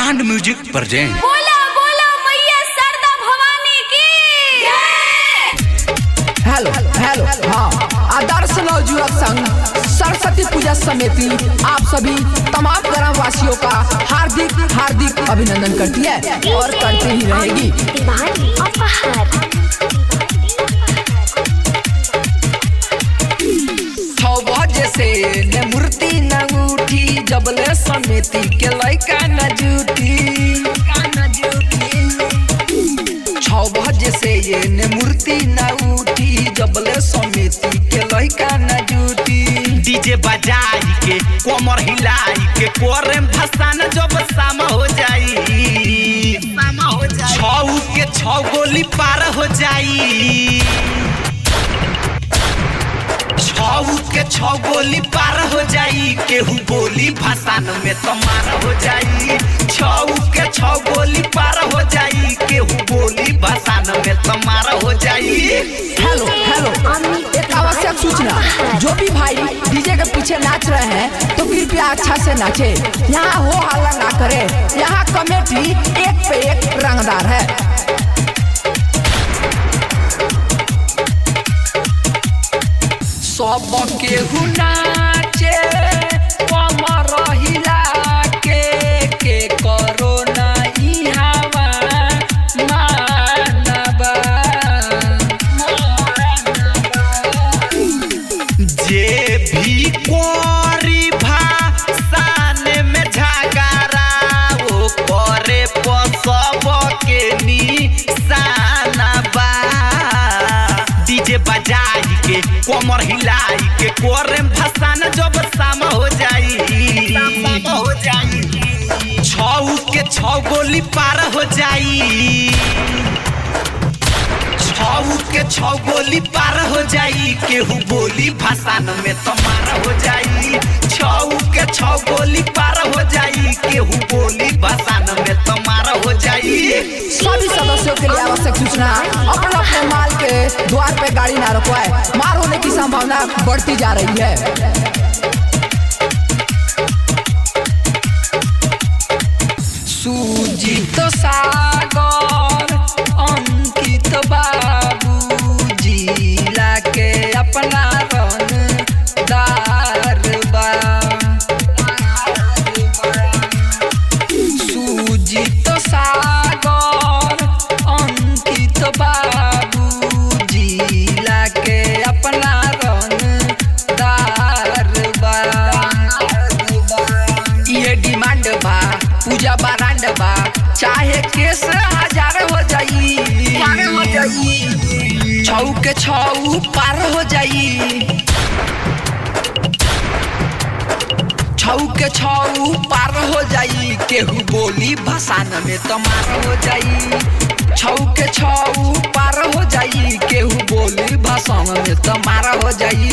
Brand music present. बोला बोला मैया शारदा भवानी की। हेलो हेलो हाँ, आदर्श नवयुवक संघ सरस्वती पूजा समिति आप सभी तमाम ग्रामवासियों का हार्दिक हार्दिक अभिनंदन करती है और करती ही रहेगी। 6 बजे से न मूर्ति न उठी जबले समिति के लइका न जुटी। 6 बजे से ये न मूर्ति न उठी जबले समिति के लइका न जुटी। डीजे बजाई के कोमर हिलाई के कोरे में भसान जब शाम हो जाई। 6 के 6 गोली पार हो जाई। 6 के 6 गोली पार हो जाई। केहू बोली भाषण में तो मार हो जाई। 6 के 6 गोली पार हो जाई। केहू बोली भाषण में तो मार हो जाई। हेलो हेलो, एक आवश्यक सूचना, जो भी भाई डीजे के पीछे नाच रहे हैं तो कृपया अच्छा से नाचे। यहाँ हो हल्ला ना करे। यहाँ कमेटी एक पे एक रंगदार है। सब केहू नाचे कमर हिला के करो ना इहावा मानवा। जे भी कोरी भाषण में झगड़ा वो करे पसब के निशाना बा। डीजे बजाई के कोमर हिलाई के कोरे में भाषण जब शाम हो जाई। 6 के 6 गोली पार हो जाई। 6 के 6 गोली पार हो जाई। केहू बोली भाषण में तो मार हो जाई। 6 के 6 गोली पार हो जाई। केहू बोली भाषण में तो मार हो जाई। सभी सदस्यों के लिए आवश्यक सूचना, अपने अपने माल के द्वार पे गाड़ी ना रुकवाए। मार होने की संभावना बढ़ती जा रही है। सुजीत सागर अंकित बाबू जिला के अपना रनदार बा। सुजीत सागर अंकित बाबू जिला के अपना रनदार बा। ये डिमांड बा पूजा बारांड बा, चाहे केस 1000 हो जाई। 6 के 6 पार हो जाई। 6 के 6 पार हो जाई। केहू बोली भाषण में तो मार हो जाई। 6 के 6 पार हो जाई। केहू बोली भाषण में तो मार हो जाई।